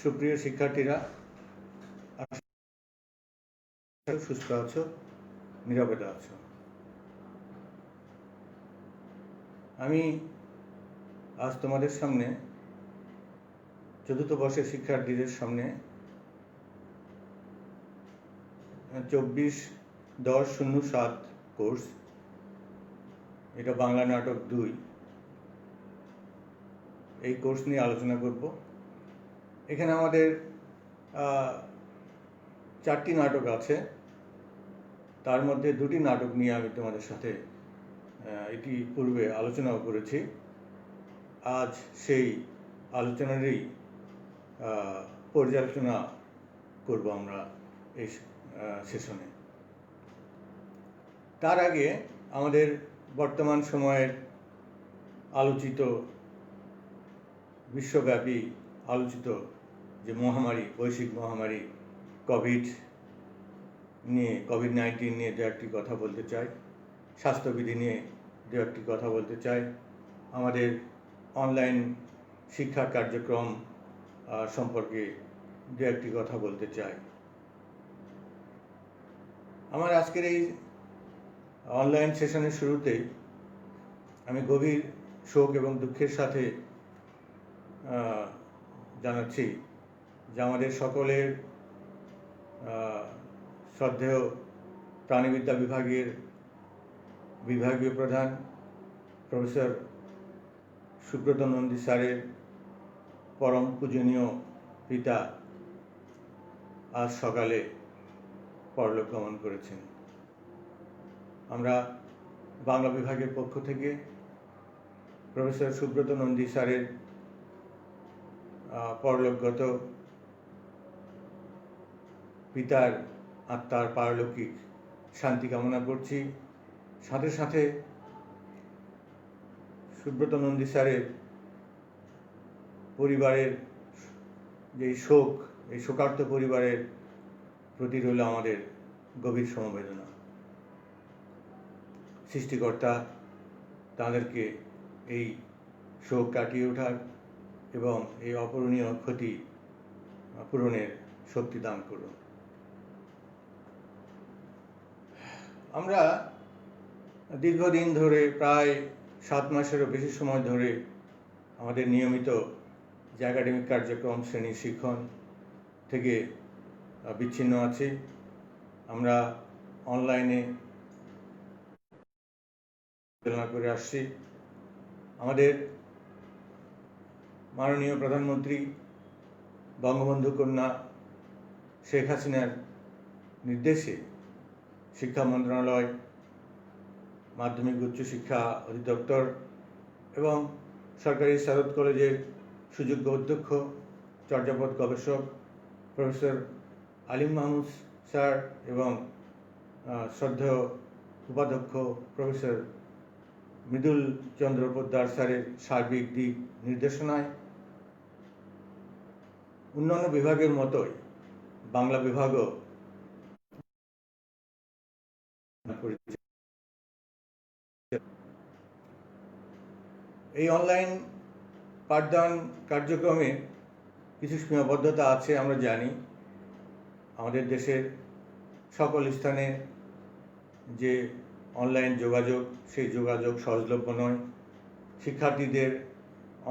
সুপ্রিয় শিক্ষার্থীরা, সুস্থ আছো, নিরাপদে আছো। আমি আজ তোমাদের সামনে চতুর্থ বর্ষের শিক্ষার্থীদের সামনে 24-10-07 কোর্স, এটা বাংলা নাটক 2, এই কোর্স নিয়ে আলোচনা করব। এখানে আমাদের 4টি নাটক আছে, তার মধ্যে 2টি নাটক নিয়ে আমি তোমাদের সাথে এটি পূর্বে আলোচনাও করেছি। আজ সেই আলোচনারই পর্যালোচনা করব আমরা এই সেশনে। তার আগে আমাদের বর্তমান সময়ের আলোচিত, বিশ্বব্যাপী আলোচিত যে মহামারী, বৈশ্বিক মহামারী কোভিড-19 নিয়ে দু একটি কথা বলতে চাই, স্বাস্থ্যবিধি নিয়ে দু একটি কথা বলতে চাই, আমাদের অনলাইন শিক্ষা কার্যক্রম সম্পর্কে দু একটি কথা বলতে চাই। আমার আজকের এই অনলাইন সেশনের শুরুতেই আমি গভীর শোক এবং দুঃখের সাথে জানাচ্ছি যে আমাদের সকলের শ্রদ্ধেয় প্রাণিবিদ্যা বিভাগের বিভাগীয় প্রধান প্রফেসর সুব্রত নন্দী স্যারের পরম পূজনীয় পিতা আজ সকালে পরলোক গমন করেছেন। আমরা বাংলা বিভাগের পক্ষ থেকে প্রফেসর সুব্রত নন্দী স্যারের পরলোকগত পিতার আত্মার পারলৌকিক শান্তি কামনা করছি। সাথে সাথে সুব্রত নন্দী স্যারের পরিবারের যে শোক, এই শোকার্ত পরিবারের প্রতি রইল আমাদের গভীর সমবেদনা। সৃষ্টিকর্তা তাদেরকে এই শোক কাটিয়ে ওঠার এবং এই অপূরণীয় ক্ষতি পূরণের শক্তি দান করুন। আমরা দীর্ঘদিন ধরে, প্রায় 7 মাসেরও বেশি সময় ধরে আমাদের নিয়মিত যে একাডেমিক কার্যক্রম, শ্রেণী শিক্ষণ থেকে বিচ্ছিন্ন আছি। আমরা অনলাইনে আলোচনা করে আসছি। আমাদের মাননীয় প্রধানমন্ত্রী বঙ্গবন্ধু কন্যা শেখ হাসিনার নির্দেশে শিক্ষা মন্ত্রণালয়, মাধ্যমিক উচ্চ শিক্ষা অধিদপ্তর এবং সরকারি সারদ কলেজের সুযোগ্য অধ্যক্ষ, চর্যাপদ গবেষক প্রফেসর আলিম মাহমুদ স্যার এবং শ্রদ্ধেয় উপাধ্যক্ষ প্রফেসর মৃদুল চন্দ্র পোদ্দার স্যারের সার্বিক দিক নির্দেশনায় অন্যান্য বিভাগের মতোই বাংলা বিভাগও এই অনলাইন পাঠদান কার্যক্রমে কিছু সীমাবদ্ধতা আছে, আমরা জানি। আমাদের দেশের সকল স্থানে যে অনলাইন যোগাযোগ, সেই যোগাযোগ সহজলভ্য নয়। শিক্ষার্থীদের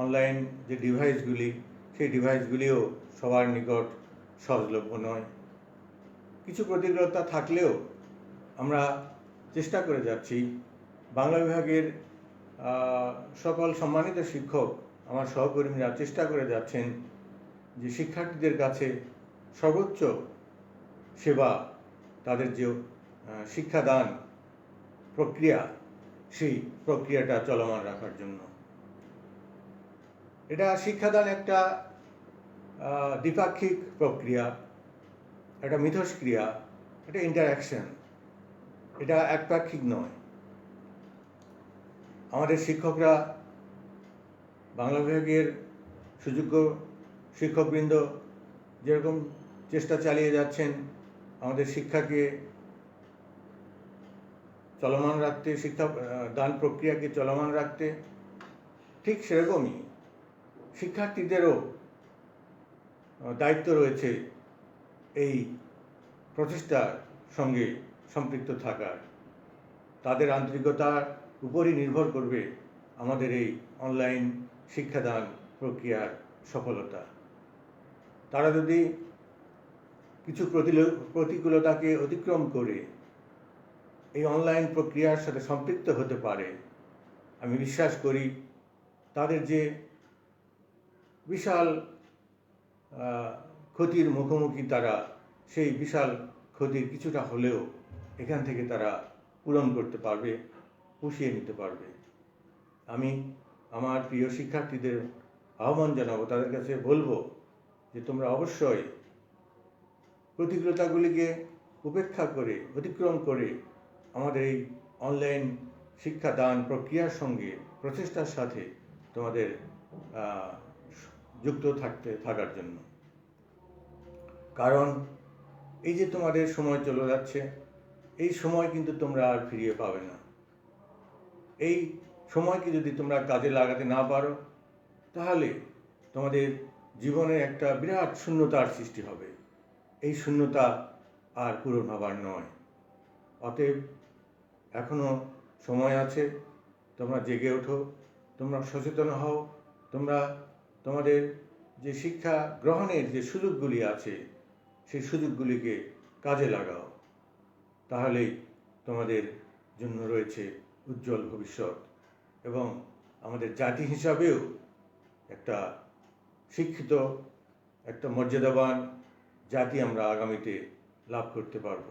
অনলাইন যে ডিভাইসগুলি, সেই ডিভাইসগুলিও সবার নিকট সহজলভ্য নয়। কিছু প্রতিকূলতা থাকলেও আমরা চেষ্টা করে যাচ্ছি। বাংলা বিভাগের সকল সম্মানিত শিক্ষক, আমার সহকর্মীরা চেষ্টা করে যাচ্ছেন যে শিক্ষার্থীদের কাছে সর্বোচ্চ সেবা, তাদের যে শিক্ষাদান প্রক্রিয়া, সেই প্রক্রিয়াটা চলমান রাখার জন্য। এটা শিক্ষাদান একটা দ্বিপাক্ষিক প্রক্রিয়া, একটা মিথস্ক্রিয়া, এটা ইন্টারঅ্যাকশন, এটা একপাক্ষিক নয়। আমাদের শিক্ষকরা, বাংলা বিভাগের সুযোগ্য শিক্ষকবৃন্দ যেরকম চেষ্টা চালিয়ে যাচ্ছেন আমাদের শিক্ষাকে চলমান রাখতে, শিক্ষা দান প্রক্রিয়াকে চলমান রাখতে, ঠিক সেরকমই শিক্ষার্থীদেরও দায়িত্ব রয়েছে এই প্রচেষ্টার সঙ্গে সম্পৃক্ত থাকার। তাদের আন্তরিকতার উপরই নির্ভর করবে আমাদের এই অনলাইন শিক্ষাদান প্রক্রিয়ার সফলতা। তারা যদি কিছু প্রতিকূলতাকে অতিক্রম করে এই অনলাইন প্রক্রিয়ার সাথে সম্পৃক্ত হতে পারে, আমি বিশ্বাস করি তাদের যে বিশাল ক্ষতির মুখোমুখি তারা, সেই বিশাল ক্ষতির কিছুটা হলেও এখান থেকে তারা পূরণ করতে পারবে, পুষিয়ে নিতে পারবে। আমি আমার প্রিয় শিক্ষার্থীদের আহ্বান জানাবো, তাদের কাছে বলবো যে তোমরা অবশ্যই প্রতিকূলতাগুলিকে উপেক্ষা করে, অতিক্রম করে আমাদের এই অনলাইন শিক্ষাদান প্রক্রিয়ার সঙ্গে প্রচেষ্টার সাথে তোমাদের যুক্ত থাকার জন্য। কারণ এই যে তোমাদের সময় চলে যাচ্ছে, এই সময় কিন্তু তোমরা আর ফিরিয়ে পাবে না। এই সময়কে যদি তোমরা কাজে লাগাতে না পারো, তাহলে তোমাদের জীবনে একটা বিরাট শূন্যতার সৃষ্টি হবে। এই শূন্যতা আর পূরণ হবার নয়। অতএব এখনো সময় আছে, তোমরা জেগে ওঠো, তোমরা সচেতন হও, তোমরা তোমাদের যে শিক্ষা গ্রহণের যে সুযোগগুলি আছে সেই সুযোগগুলিকে কাজে লাগাও। তাহলেই তোমাদের জন্য রয়েছে উজ্জ্বল ভবিষ্যৎ, এবং আমাদের জাতি হিসাবেও একটা শিক্ষিত, একটা মর্যাদাবান জাতি আমরা আগামীতে লাভ করতে পারব।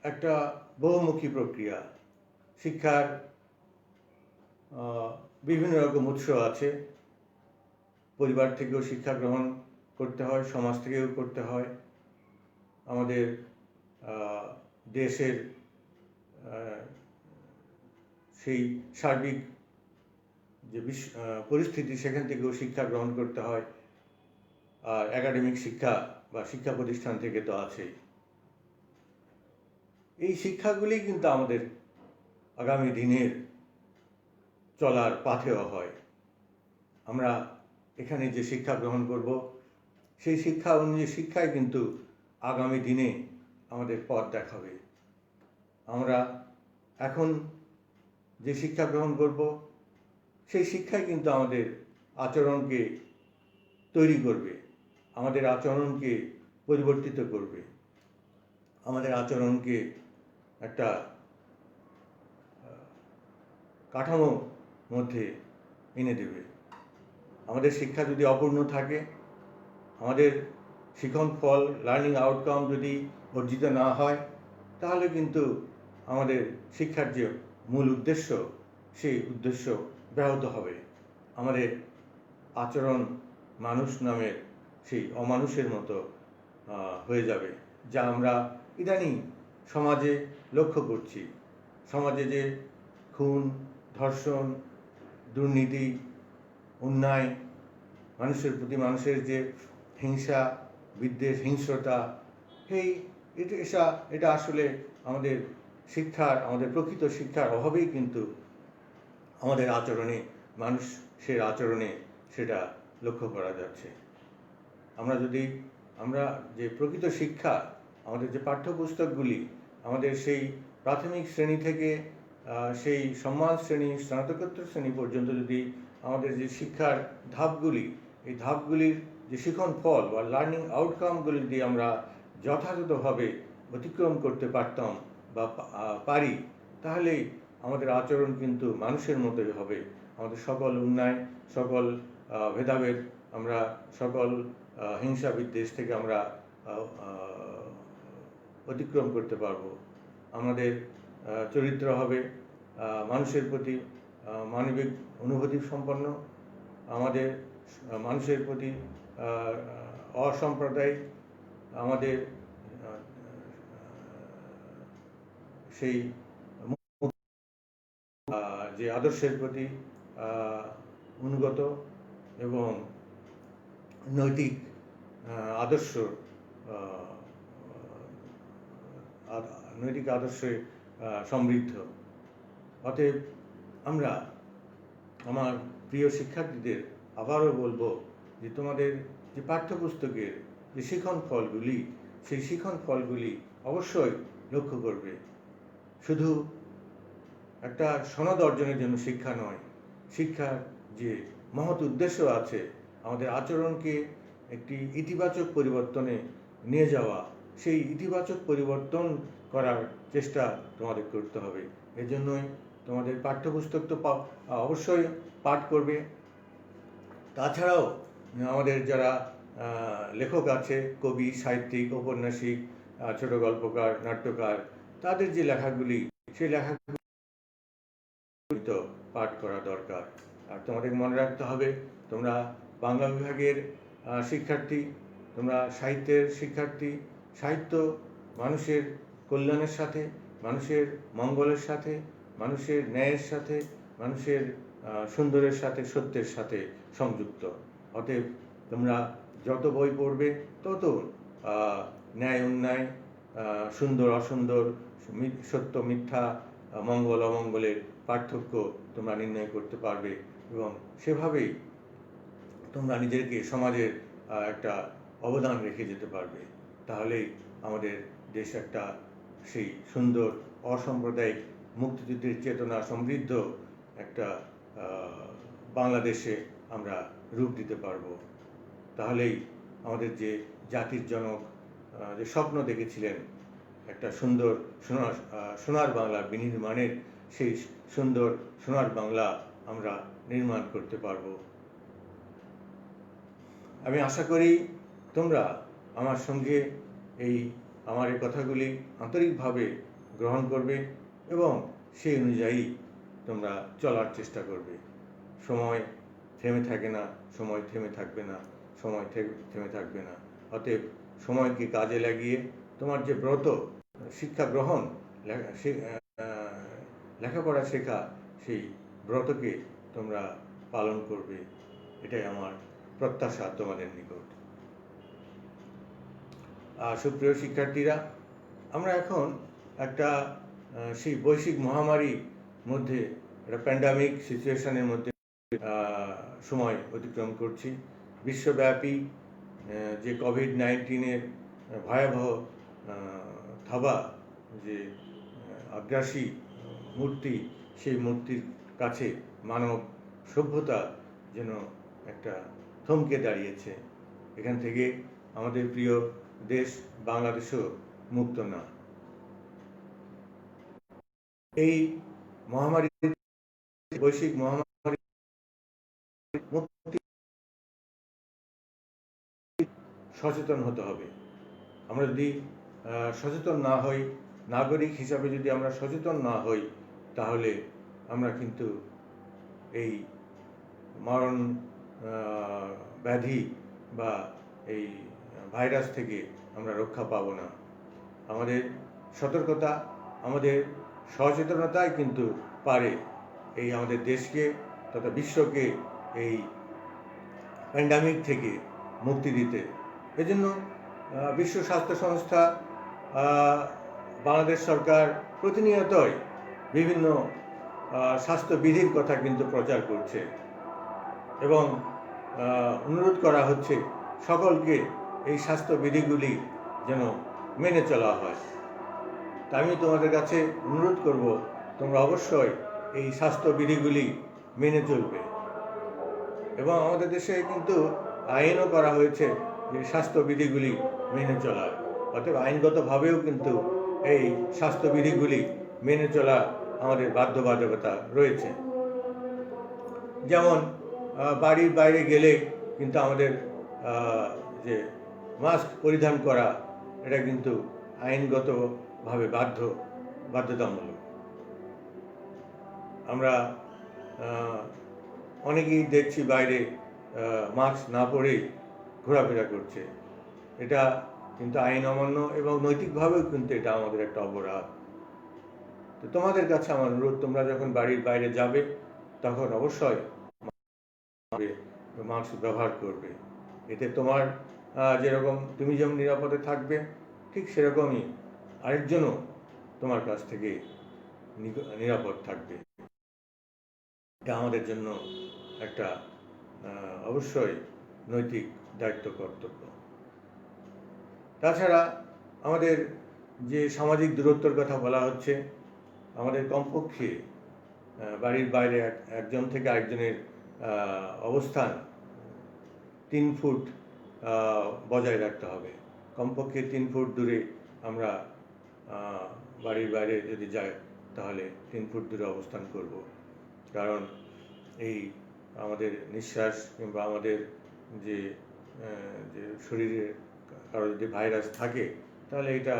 একটা বহুমুখী প্রক্রিয়া। শিক্ষার বিভিন্ন রকম উৎস আছে। পরিবার থেকেও শিক্ষা গ্রহণ করতে হয়, সমাজ থেকেও করতে হয়, আমাদের দেশের সেই সার্বিক যে পরিস্থিতি, সেখান থেকেও শিক্ষা গ্রহণ করতে হয়। আর একাডেমিক শিক্ষা বা শিক্ষা প্রতিষ্ঠান থেকে তো আছেই। এই শিক্ষাগুলি কিন্তু আমাদের আগামী দিনের চলার পাথেয় হয়। আমরা এখানে যে শিক্ষা গ্রহণ করব, সেই শিক্ষা অনুযায়ী শিক্ষাই কিন্তু আগামী দিনে আমাদের পথ দেখাবে। আমরা এখন যে শিক্ষা গ্রহণ করব, সেই শিক্ষাই কিন্তু আমাদের আচরণকে তৈরি করবে, আমাদের আচরণকে পরিবর্তিত করবে, আমাদের আচরণকে একটা কাঠামোর মধ্যে এনে দেবে। আমাদের শিক্ষা যদি অপূর্ণ থাকে, আমাদের শিখন ফল, লার্নিং আউটকাম যদি অর্জিত না হয়, তাহলে কিন্তু আমাদের শিক্ষার যে মূল উদ্দেশ্য, সেই উদ্দেশ্য ব্যাহত হবে। আমাদের আচরণ মানুষ নামের সেই অমানুষের মতো হয়ে যাবে, যা আমরা ইদানিং সমাজে লক্ষ্য করছি। সমাজে যে খুন, ধর্ষণ, দুর্নীতি, অন্যায়, মানুষের প্রতি মানুষের যে হিংসা, বিদ্বেষ, হিংস্রতা, এটা আসলে আমাদের শিক্ষার, আমাদের প্রকৃত শিক্ষার অভাবেই কিন্তু আমাদের আচরণে, মানুষের আচরণে সেটা লক্ষ্য করা যাচ্ছে। আমরা যে প্রকৃত শিক্ষা, আমাদের যে পাঠ্যপুস্তকগুলি, আমাদের সেই প্রাথমিক শ্রেণী থেকে সেই সম্মান শ্রেণী, স্নাতকোত্তর শ্রেণী পর্যন্ত যদি আমাদের যে শিক্ষার ধাপগুলি, এই ধাপগুলির যে শিখন ফল বা লার্নিং আউটকামগুলি যদি আমরা যথাযথভাবে অতিক্রম করতে পারতাম বা পারি, তাহলেই আমাদের আচরণ কিন্তু মানুষের মতোই হবে। আমাদের সকল অন্যায়, সকল ভেদাভেদ, আমরা সকল হিংসা বিদ্বেষ থেকে আমরা অতিক্রম করতে পারব। আমাদের চরিত্র হবে মানুষের প্রতি মানবিক অনুভূতি সম্পন্ন, আমাদের মানুষের প্রতি অসাম্প্রদায়িক, আমাদের সেই যে আদর্শের প্রতি অনুগত এবং নৈতিক আদর্শে সমৃদ্ধ। অতএব আমরা আমার প্রিয় শিক্ষার্থীদের আবারও বলবো যে তোমাদের যে পাঠ্যপুস্তকের যে শিখন ফলগুলি, সেই শিখন ফলগুলি অবশ্যই লক্ষ্য করবে। শুধু একটা সনদ অর্জনের জন্য শিক্ষা নয়, শিক্ষার যে মহৎ উদ্দেশ্য আছে, আমাদের আচরণকে একটি ইতিবাচক পরিবর্তনে নিয়ে যাওয়া, সেই ইতিবাচক পরিবর্তন করার চেষ্টা তোমাদের করতে হবে। এজন্যই তোমাদের পাঠ্যপুস্তক তো অবশ্যই পাঠ করবে। তাছাড়াও আমাদের যারা লেখক আছে, কবি, সাহিত্যিক, ঔপন্যাসিক, ছোট গল্পকার, নাট্যকার, তাদের যে লেখাগুলি, সেই লেখাগুলি পাঠ করা দরকার। আর তোমাদের মনে রাখতে হবে, তোমরা বাংলা বিভাগের শিক্ষার্থী, তোমরা সাহিত্যের শিক্ষার্থী। সাহিত্য মানুষের কল্যাণের সাথে, মানুষের মঙ্গলের সাথে, মানুষের ন্যায়ের সাথে, মানুষের সুন্দরের সাথে, সত্যের সাথে সংযুক্ত। অতএব তোমরা যত বই পড়বে তত ন্যায় অন্যায়, সুন্দর অসুন্দর, সত্য মিথ্যা, মঙ্গল অমঙ্গলের পার্থক্য তোমরা নির্ণয় করতে পারবে এবং সেভাবেই তোমরা নিজেকে সমাজের একটা অবদান রেখে যেতে পারবে। তাহলেই আমাদের দেশ একটা সেই সুন্দর অসাম্প্রদায়িক মুক্তিযুদ্ধের চেতনা সমৃদ্ধ একটা বাংলাদেশে আমরা রূপ দিতে পারবো। তাহলেই আমাদের যে জাতির জনক যে স্বপ্ন দেখেছিলেন একটা সুন্দর সোনার বাংলা বিনির্মাণের, সেই সুন্দর সোনার বাংলা আমরা নির্মাণ করতে পারবো। আমি আশা করি তোমরা আমার সঙ্গে আমার এই কথাগুলি আন্তরিকভাবে গ্রহণ করবে এবং সেই অনুযায়ী তোমরা চলার চেষ্টা করবে। সময় থেমে থাকে না, সময় থেমে থাকবে না, সময় থেমে থাকবে না। অতএব সময়কে কাজে লাগিয়ে তোমার যে ব্রত, শিক্ষা গ্রহণ, লেখাপড়া শেখা, সেই ব্রতকে তোমরা পালন করবে, এটাই আমার প্রত্যাশা তোমাদের নিকট। সুপ্রিয় শিক্ষার্থীরা, আমরা এখন একটা সেই বৈশ্বিক মহামারীর মধ্যে, একটা প্যান্ডামিক সিচুয়েশনের মধ্যে সময় অতিক্রম করছি। বিশ্বব্যাপী যে কোভিড-19-এর ভয়াবহ থাবা, যে আগ্রাসী মূর্তি, সেই মূর্তির কাছে মানব সভ্যতা যেন একটা থমকে দাঁড়িয়েছে। এখান থেকে আমাদের প্রিয় দেশ বাংলাদেশও মুক্ত না। এই মহামারী, বৈশ্বিক মহামারী মুক্তি সচেতন হতে হবে। আমরা যদি সচেতন না হই, নাগরিক হিসাবে যদি আমরা সচেতন না হই, তাহলে আমরা কিন্তু এই মরণ ব্যাধি বা এই ভাইরাস থেকে আমরা রক্ষা পাব না। আমাদের সতর্কতা, আমাদের সচেতনতাই কিন্তু পারে এই আমাদের দেশকে তথা বিশ্বকে এই প্যান্ডামিক থেকে মুক্তি দিতে। এজন্য বিশ্ব স্বাস্থ্য সংস্থা, বাংলাদেশ সরকার প্রতিনিয়তই বিভিন্ন স্বাস্থ্যবিধির কথা কিন্তু প্রচার করছে এবং অনুরোধ করা হচ্ছে সকলকে এই স্বাস্থ্যবিধিগুলি যেন মেনে চলা হয়। তা আমি তোমাদের কাছে অনুরোধ করব, তোমরা অবশ্যই এই স্বাস্থ্যবিধিগুলি মেনে চলবে। এবং আমাদের দেশে কিন্তু আইনও করা হয়েছে যে স্বাস্থ্যবিধিগুলি মেনে চলার। অতএব আইনগতভাবেও কিন্তু এই স্বাস্থ্যবিধিগুলি মেনে চলা আমাদের বাধ্যবাধকতা রয়েছে। যেমন বাড়ির বাইরে গেলে কিন্তু আমাদের যে মাস্ক পরিধান করা, এটা কিন্তু আইনগতভাবে বাধ্যতামূলক। আমরা অনেকেই দেখছি বাইরে মাস্ক না পরেই ঘোরাফেরা করছে। এটা কিন্তু আইন অমান্য এবং নৈতিকভাবেও কিন্তু এটা আমাদের একটা অপরাধ। তো তোমাদের কাছে আমার অনুরোধ, তোমরা যখন বাড়ির বাইরে যাবে তখন অবশ্যই মাস্ক ব্যবহার করবে। এতে তোমার তুমি যেমন নিরাপদে থাকবে, ঠিক সেরকমই আরেকজনও তোমার কাছ থেকে নিরাপদ থাকবে। এটা আমাদের জন্য একটা অবশ্যই নৈতিক দায়িত্ব কর্তব্য। তাছাড়া আমাদের যে সামাজিক দূরত্বের কথা বলা হচ্ছে, আমাদের কমপক্ষে বাড়ির বাইরে একজন থেকে আরেকজনের অবস্থান 3 ফুট বজায় রাখতে হবে। কমপক্ষে 3 ফুট দূরে আমরা বাড়ির বাইরে যদি যাই তাহলে 3 ফুট দূরে অবস্থান করব। কারণ এই আমাদের নিঃশ্বাস কিংবা আমাদের যে শরীরে কারো যদি ভাইরাস থাকে তাহলে এটা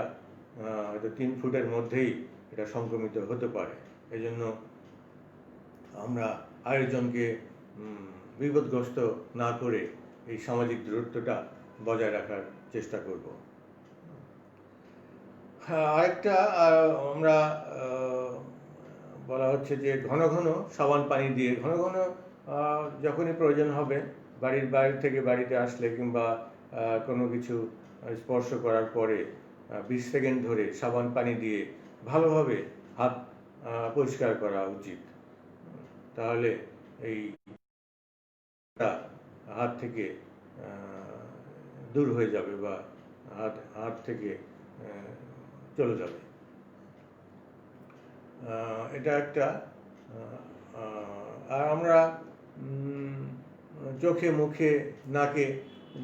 হয়তো 3 ফুটের মধ্যেই এটা সংক্রমিত হতে পারে। এই জন্য আমরা আরেকজনকে বিপদগ্রস্ত না করে এই সামাজিক দূরত্বটা বজায় রাখার চেষ্টা করব। আরেকটা আমরা বলা হচ্ছে যে ঘন ঘন সাবান পানি দিয়ে ঘন ঘন যখনই প্রয়োজন হবে বাড়ির বাইরে থেকে বাড়িতে আসলে কিংবা কোনো কিছু স্পর্শ করার পরে 20 সেকেন্ড ধরে সাবান পানি দিয়ে ভালোভাবে হাত পরিষ্কার করা উচিত। তাহলে এই হাত থেকে দূর হয়ে যাবে বা হাত থেকে চলে যাবে। এটা একটা। আর আমরা চোখে মুখে নাকে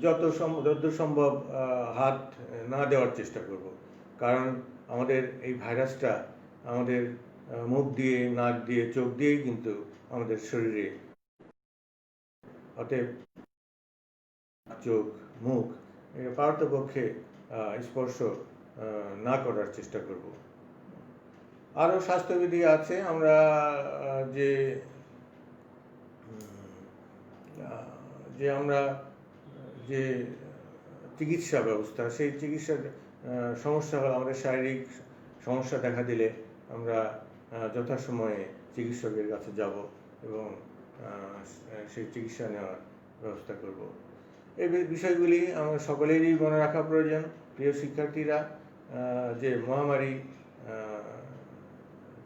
যত সম্ভব হাত না দেওয়ার চেষ্টা করব। কারণ আমাদের এই ভাইরাসটা আমাদের মুখ দিয়ে, নাক দিয়ে, চোখ দিয়েই কিন্তু আমাদের শরীরে, অতএব চোখ, মুখ পারতপক্ষে স্পর্শ না করার চেষ্টা করব। আরও স্বাস্থ্যবিধি আছে। আমরা যে চিকিৎসা ব্যবস্থা, সেই চিকিৎসার সমস্যা হলো আমাদের শারীরিক সমস্যা দেখা দিলে আমরা যথাসময়ে চিকিৎসকের কাছে যাব এবং সেই চিকিৎসা নেওয়ার ব্যবস্থা করব। এই বিষয়গুলি আমরা সকলেরই মনে রাখা প্রয়োজন। প্রিয় শিক্ষার্থীরা, যে মহামারী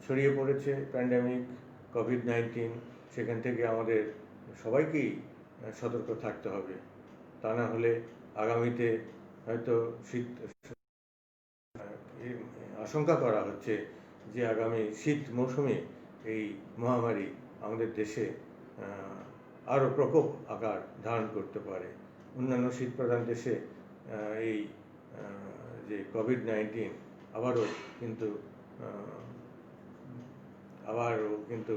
ছড়িয়ে পড়েছে, প্যান্ডেমিক কোভিড-19, সেখান থেকে আমাদের সবাইকেই সতর্ক থাকতে হবে। তা না হলে আগামীতে হয়তো আশঙ্কা করা হচ্ছে যে আগামী শীত মৌসুমে এই মহামারী আমাদের দেশে আরও প্রকোপ আকার ধারণ করতে পারে। অন্যান্য শীত প্রধান দেশে এই যে কোভিড-19 আবারও কিন্তু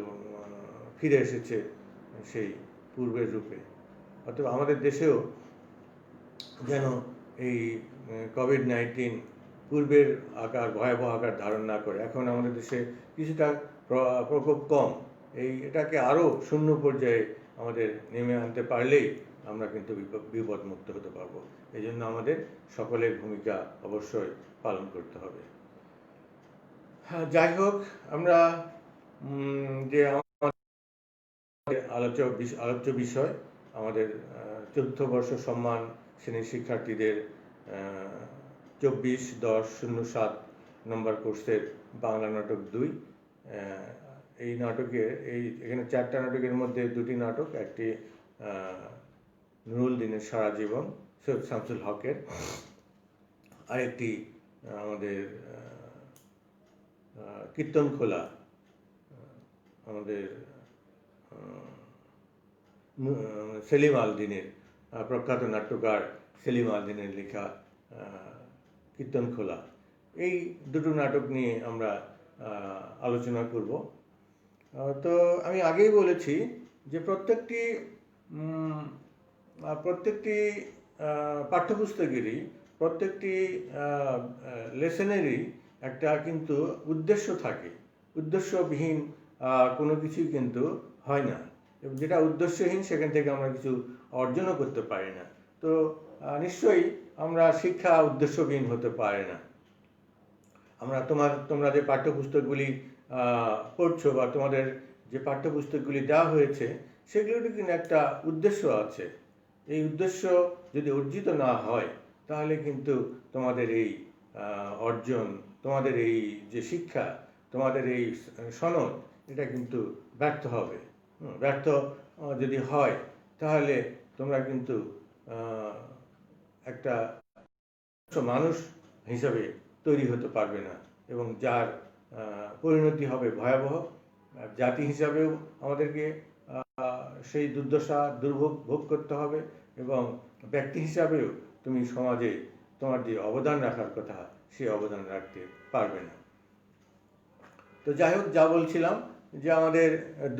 ফিরে এসেছে সেই পূর্বের রূপে। অথবা আমাদের দেশেও যেন এই কোভিড-19 পূর্বের ভয়াবহ আকার ধারণ না করে। এখন আমাদের দেশে কিছুটা প্রকোপ কম, এটাকে আরও শূন্য পর্যায়ে আমাদের নেমে আনতে পারলেই আমরা কিন্তু বিপদমুক্ত হতে পারবো। এই জন্য আমাদের সকলের ভূমিকা অবশ্যই পালন করতে হবে। যাই হোক, আমরা যে আমাদের আলোচ্য বিষয় আমাদের চতুর্থ বর্ষ সম্মান শ্রেণীর শিক্ষার্থীদের 24-10-07 নম্বর কোর্সের বাংলা নাটক 2। এই নাটকের এখানে 4টা নাটকের মধ্যে 2টি নাটক, একটি নুরুল দিনের সারা জীবন সৈয়দ শামসুল হকের, আরেকটি আমাদের কীর্তনখোলা আমাদের সেলিম আল দীনের, প্রখ্যাত নাট্যকার সেলিম আল দীনের লেখা কীর্তনখোলা। এই দুটো নাটক নিয়ে আমরা আলোচনা করব। তো আমি আগেই বলেছি যে প্রত্যেকটি পাঠ্যপুস্তকেরই, প্রত্যেকটি লেসনেরই একটা কিন্তু উদ্দেশ্য থাকে। উদ্দেশ্যবিহীন কোনো কিছুই কিন্তু হয় না। যেটা উদ্দেশ্যহীন সেখান থেকে আমরা কিছু অর্জনও করতে পারি না। তো নিশ্চয়ই আমরা শিক্ষা উদ্দেশ্যবিহীন হতে পারে না। তোমরা যে পাঠ্যপুস্তকগুলি পড়ছো বা তোমাদের যে পাঠ্যপুস্তকগুলি দেওয়া হয়েছে সেগুলোর কিন্তু একটা উদ্দেশ্য আছে। এই উদ্দেশ্য যদি অর্জিত না হয় তাহলে কিন্তু তোমাদের এই অর্জন, তোমাদের এই যে শিক্ষা, তোমাদের এই সনদ, এটা কিন্তু ব্যর্থ হবে। ব্যর্থ যদি হয় তাহলে তোমরা কিন্তু একটা মানুষ হিসাবে তৈরি হতে পারবে না, এবং যার পরিণতি হবে ভয়াবহ। জাতি হিসাবেও আমাদেরকে সেই দুর্দশা দুর্ভোগ ভোগ করতে হবে, এবং ব্যক্তি হিসাবেও তুমি সমাজে তোমার যে অবদান রাখার কথা সেই অবদান রাখতে পারবে না। তো যাই হোক, যা বলছিলাম যে আমাদের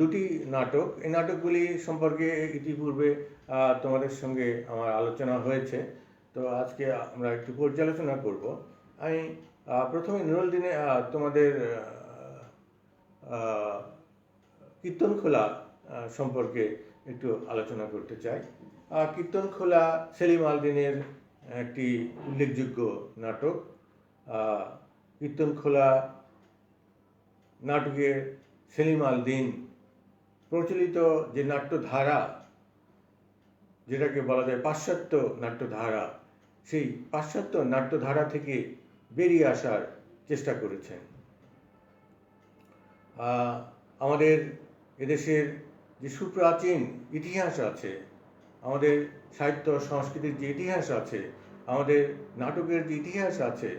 দুটি নাটক, এই নাটকগুলি সম্পর্কে ইতিপূর্বে তোমাদের সঙ্গে আমার আলোচনা হয়েছে। তো আজকে আমরা একটু পর্যালোচনা করব। আমি প্রথমে নুরুল দিনে তোমাদের কীর্তনখোলা সম্পর্কে একটু আলোচনা করতে চাই। কীর্তনখোলা সেলিম আল দীনের একটি উল্লেখযোগ্য নাটক। কীর্তনখোলা নাটকের সেলিম আল দীন প্রচলিত যে নাট্যধারা, যেটাকে বলা যায় পাশ্চাত্য নাট্যধারা, সেই পাশ্চাত্য নাট্যধারা থেকে বেরিয়ে আসার চেষ্টা করেছেন। আমাদের এদেশের যে সুপ্রাচীন ইতিহাস আছে, আমাদের সাহিত্য সংস্কৃতির যে ইতিহাস আছে, আমাদের নাটকের যে ইতিহাস আছে,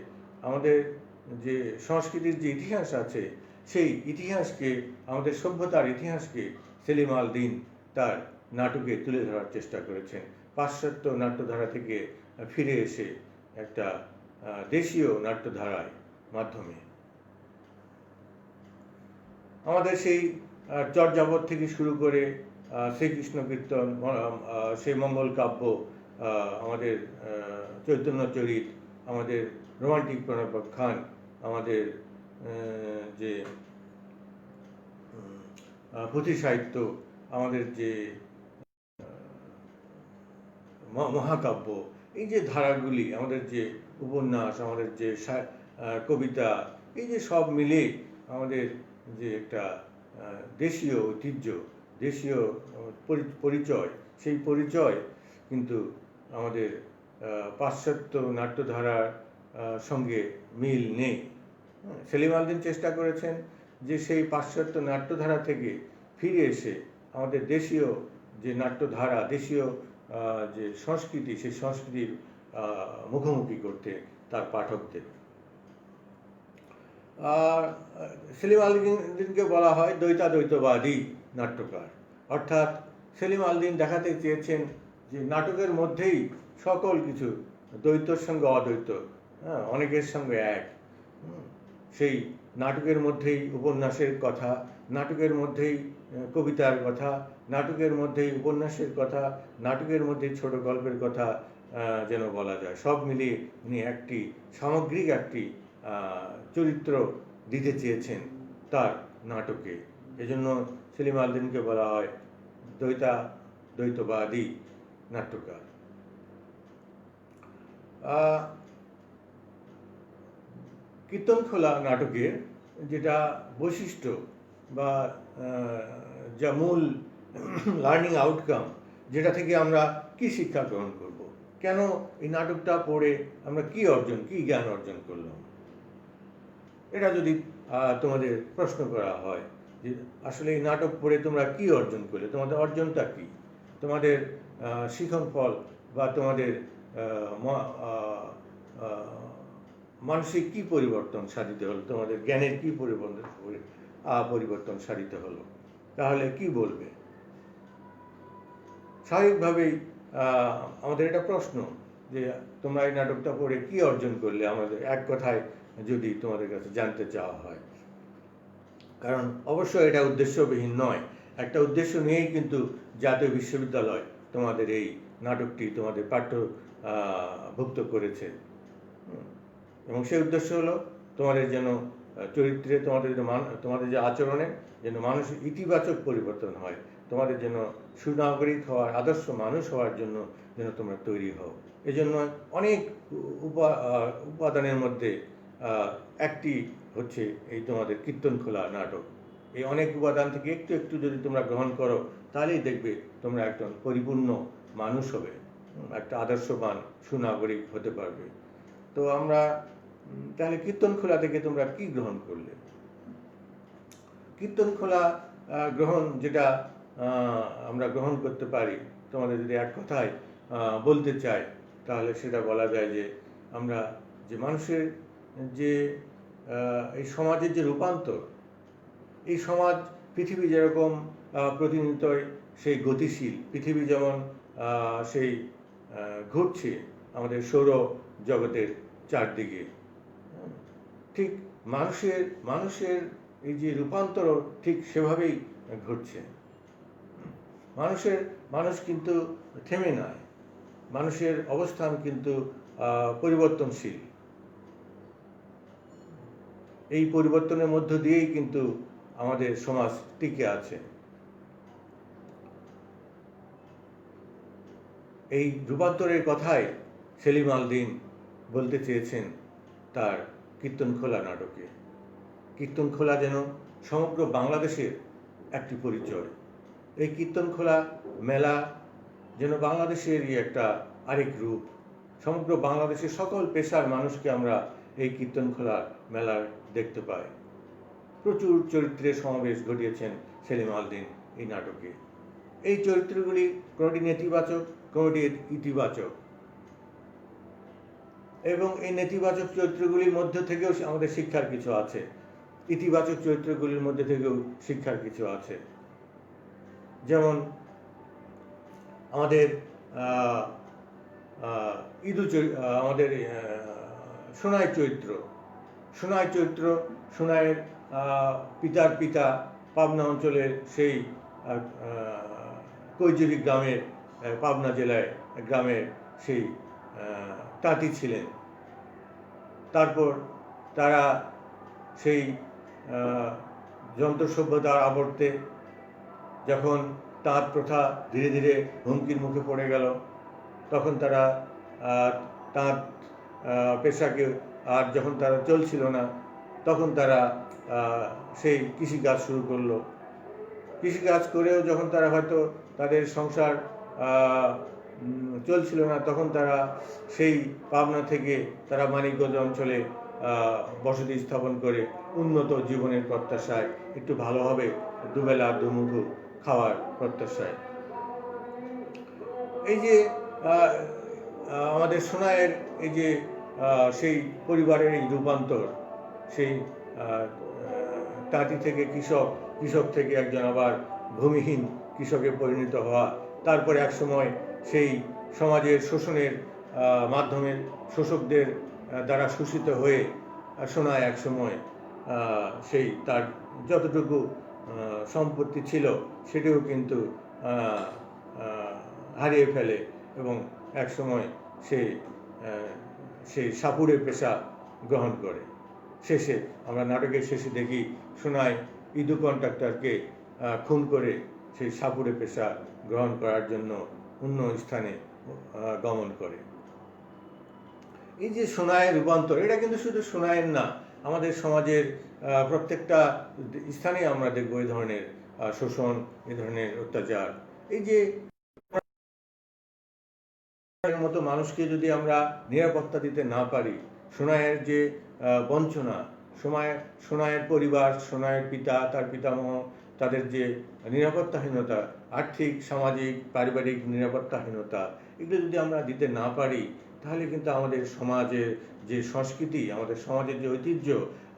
আমাদের যে সংস্কৃতির যে ইতিহাস আছে, সেই ইতিহাসকে, আমাদের সভ্যতার ইতিহাসকে সেলিম আল দীন তার নাটকে তুলে ধরার চেষ্টা করেছেন। পাশ্চাত্য নাট্যধারা থেকে ফিরে এসে একটা দেশীয় নাট্যধারার মাধ্যমে আমাদের সেই চর্যাপদ থেকে শুরু করে শ্রীকৃষ্ণ কীর্তন, সেই মঙ্গল কাব্য, আমাদের চৈতন্য চরিত, আমাদের রোমান্টিক প্রণবাখ্যান, আমাদের যে পুঁথি সাহিত্য, আমাদের যে মহাকাব্য, এই যে ধারাগুলি, আমাদের যে উপন্যাস, আমাদের যে কবিতা, এই যে সব মিলে আমাদের যে একটা দেশীয় ঐতিহ্য, দেশীয় পরিচয়, সেই পরিচয় কিন্তু আমাদের পাশ্চাত্য নাট্যধারার সঙ্গে মিল নেই। সেলিম আল দীন চেষ্টা করেছেন যে সেই পাশ্চাত্য নাট্যধারা থেকে ফিরে এসে আমাদের দেশীয় যে নাট্যধারা, দেশীয় যে সংস্কৃতি, সেই সংস্কৃতির মুখোমুখি করতে তার পাঠকদের। সেলিম আল দীনকে বলা হয় দ্বৈতাদ্বৈতবাদী নাট্যকার। অর্থাৎ সেলিম আল দীন দেখাতে চেয়েছেন যে নাটকের মধ্যেই সকল কিছু, দ্বৈতর সঙ্গে অদ্বৈত, অনেকের সঙ্গে এক। সেই নাটকের মধ্যেই উপন্যাসের কথা, নাটকের মধ্যেই কবিতার কথা, নাটকের মধ্যেই উপন্যাসের কথা, নাটকের মধ্যেই ছোট গল্পের কথা যেন বলা যায়। সব মিলিয়ে উনি একটি সামগ্রিক একটি চরিত্র দিতে চেয়েছেন তার নাটকে। এজন্য সেলিম আল দীনকে বলা হয় দ্বৈতবাদী নাট্যকার। কীর্তনখোলা নাটকের যেটা বৈশিষ্ট্য বা যা মূল লার্নিং আউটকাম, যেটা থেকে আমরা কি শিক্ষা গ্রহণ করব, কেন এই নাটকটা পড়ে আমরা কি জ্ঞান অর্জন করলাম, এটা যদি তোমাদের প্রশ্ন করা হয় যে আসলে এই নাটক পড়ে তোমরা কি অর্জন করলে, তোমাদের অর্জনটা কি, তোমাদের শিখন ফল বা তোমাদের মানসিক কি পরিবর্তন সাধিত হলো, তোমাদের জ্ঞানের কি পরিবর্তন সাধিত হলো, তাহলে কি বলবে? স্বাভাবিকভাবেই আমাদের এটা প্রশ্ন যে তোমরা এই নাটকটা পড়ে কি অর্জন করলে, আমাদের এক কথায় যদি তোমাদের কাছে জানতে চাওয়া হয়। কারণ অবশ্যই এটা উদ্দেশ্যবিহীন নয়, একটা উদ্দেশ্য নিয়েই কিন্তু জাতীয় বিশ্ববিদ্যালয় তোমাদের এই নাটকটি তোমাদের পাঠ্যভুক্ত করেছে, এবং সেই উদ্দেশ্য হলো তোমাদের যেন চরিত্রে, তোমাদের যে আচরণে যেন মানুষের ইতিবাচক পরিবর্তন হয়, তোমাদের যেন সুনাগরিক হওয়ার, আদর্শ মানুষ হওয়ার জন্য যেন তোমরা তৈরি হও। এজন্য অনেক উপাদানের মধ্যে একটি হচ্ছে এই তোমাদের কীর্তনখোলা নাটক। এই অনেক উপাদান থেকে একটু একটু যদি তোমরা গ্রহণ করো, তাহলেই দেখবে তোমরা একজন পরিপূর্ণ মানুষ হবে, একটা আদর্শবান সুনাগরিক হতে পারবে। তো আমরা তাহলে কীর্তনখোলা থেকে তোমরা কি গ্রহণ করলে? কীর্তনখোলা গ্রহণ যেটা আমরা গ্রহণ করতে পারি, তোমাদের যদি এক কথায় বলতে চাই, তাহলে সেটা বলা যায় যে আমরা যে মানুষের যে এই সমাজের যে রূপান্তর, এই সমাজ পৃথিবী যেরকম প্রতিনিয়তই সেই গতিশীল, পৃথিবী যেমন সেই ঘুরছে আমাদের সৌর জগতের চারদিকে, ঠিক মানুষের এই যে রূপান্তর ঠিক সেভাবেই ঘটছে। মানুষ কিন্তু থেমে নয়, মানুষের অবস্থান কিন্তু পরিবর্তনশীল। এই পরিবর্তনের মধ্য দিয়েই কিন্তু আমাদের সমাজ টিকে আছে। এই রূপান্তরের কথাই সেলিম আল দীন বলতে চেয়েছেন তার কীর্তনখোলা নাটকে। কীর্তনখোলা যেন সমগ্র বাংলাদেশের একটি পরিচয়। এই কীর্তনখোলা মেলা যেন বাংলাদেশেরই একটা আরেক রূপ। সমগ্র বাংলাদেশের সকল পেশার মানুষকে আমরা এই কীর্তনখোলা মেলার দেখতে পাই। প্রচুর চরিত্রের সমাবেশ ঘটিয়েছেন সেলিম আল দীন এই নাটকে। এই চরিত্রগুলি কোনোটি নেতিবাচক, কোনোটি ইতিবাচক, এবং এই নেতিবাচক চরিত্রগুলির মধ্যে থেকেও আমাদের শিক্ষার কিছু আছে, ইতিবাচক চরিত্রগুলির মধ্যে থেকেও শিক্ষার কিছু আছে। যেমন আমাদের আমাদের সোনাই চরিত্র, সোনাইয়ের পিতার পিতা পাবনা অঞ্চলের সেই কৈজুরি গ্রামের, পাবনা জেলায় গ্রামের সেই তাঁতি ছিলেন। তারপর তারা সেই যন্ত্র সভ্যতার আবর্তে যখন তাঁত প্রথা ধীরে ধীরে হুমকির মুখে পড়ে গেল, তখন তারা তাঁত পেশাকে আর যখন তারা চলছিল না, তখন তারা সেই কৃষিকাজ শুরু করলো। কৃষিকাজ করেও যখন তারা হয়তো তাদের সংসার চলছিল না, তখন তারা সেই পাবনা থেকে তারা মানিকগঞ্জ অঞ্চলে বসতি স্থাপন করে উন্নত জীবনের প্রত্যাশায়, একটু ভালোভাবে দুবেলা দুমুঠো খাওয়ার প্রত্যাশায়। এই যে আমাদের সোনাইয়ের এই যে সেই পরিবারের এই রূপান্তর, সেই তাঁতি থেকে কৃষক থেকে একজন আবার ভূমিহীন কৃষকে পরিণত হওয়া, তারপরে একসময় সেই সমাজের শোষণের মাধ্যমে শোষকদের দ্বারা শোষিত হয়ে সোনাই একসময় সেই তার যতটুকু সম্পত্তি ছিল সেটিও কিন্তু হারিয়ে ফেলে, এবং একসময় সেই সাপুড়ে পেশা গ্রহণ করে। শেষে আমরা নাটকের শেষে দেখি সোনাই ইদু কন্ট্রাক্টরকে খুন করে সেই সাপুড়ে পেশা গ্রহণ করার জন্য অন্য স্থানে গমন করে। এই যে সোনাইয়ের রূপান্তর, এটা কিন্তু শুধু সোনাইয়ের না, আমাদের সমাজের প্রত্যেকটা স্থানে আমরা দেখব এই ধরনের শোষণ, এই ধরনের অত্যাচার। এই যে মতো মানুষকে যদি আমরা নিরাপত্তা দিতে না পারি, সোনাইয়ের যে বঞ্চনা, সোনাইয়ের পরিবার, সোনাইয়ের পিতা, তার পিতামহ, তাদের যে নিরাপত্তাহীনতা, আর্থিক, সামাজিক, পারিবারিক নিরাপত্তাহীনতা, এগুলো যদি আমরা দিতে না পারি, তাহলে কিন্তু আমাদের সমাজের যে সংস্কৃতি, আমাদের সমাজের যে ঐতিহ্য,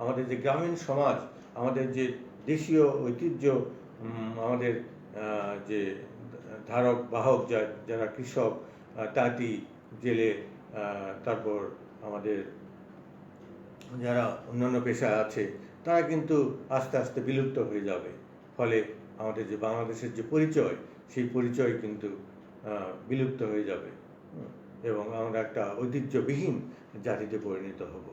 আমাদের যে গ্রামীণ সমাজ, আমাদের যে দেশীয় ঐতিহ্য, আমাদের যে ধারক বাহক যারা কৃষক, তাঁতি, জেলে, তারপর আমাদের যারা অন্যান্য পেশা আছে, তারা কিন্তু আস্তে আস্তে বিলুপ্ত হয়ে যাবে। ফলে আমাদের যে বাংলাদেশের যে পরিচয়, সেই পরিচয় কিন্তু বিলুপ্ত হয়ে যাবে, এবং আমরা একটা ঐতিহ্যবিহীন জাতিতে পরিণত হব।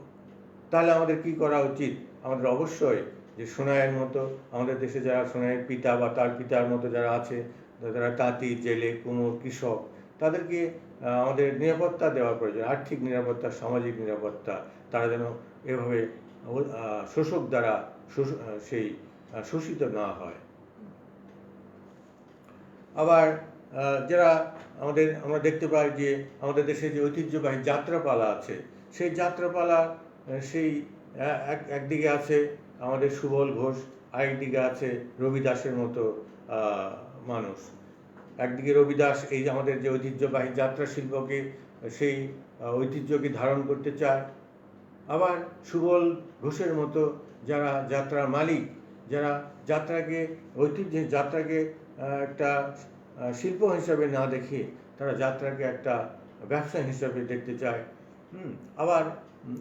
তাহলে আমাদের কি করা উচিত? আমাদের অবশ্যই যে সোনাইয়ের মতো, আমাদের দেশে যারা সোনাইয়ের পিতা বা তার পিতার মতো যারা আছে, যারা তাঁতি, জেলে, কুমোর, কৃষক, তাদেরকে আমাদের নিরাপত্তা দেওয়া প্রয়োজন, আর্থিক নিরাপত্তা, সামাজিক নিরাপত্তা। তারা যেন এভাবে শোষক দ্বারা সেই শোষিত না হয়। আবার যারা আমরা দেখতে পাই যে আমাদের দেশে যে ঐতিহ্যবাহী যাত্রাপালা আছে, সেই যাত্রাপালা সেই একদিকে আছে আমাদের সুবল ঘোষ, আরেকদিকে আছে রবি দাসের মতো মানুষ। একদিকে রবিদাস এই যে আমাদের যে ঐতিহ্যবাহী যাত্রা শিল্পকে, সেই ঐতিহ্যকে ধারণ করতে চায়। আবার সুবল ঘোষের মতো যারা যাত্রার মালিক, যারা যাত্রাকে একটা শিল্প হিসাবে না দেখে তারা যাত্রাকে একটা ব্যবসা হিসাবে দেখতে চায়। আবার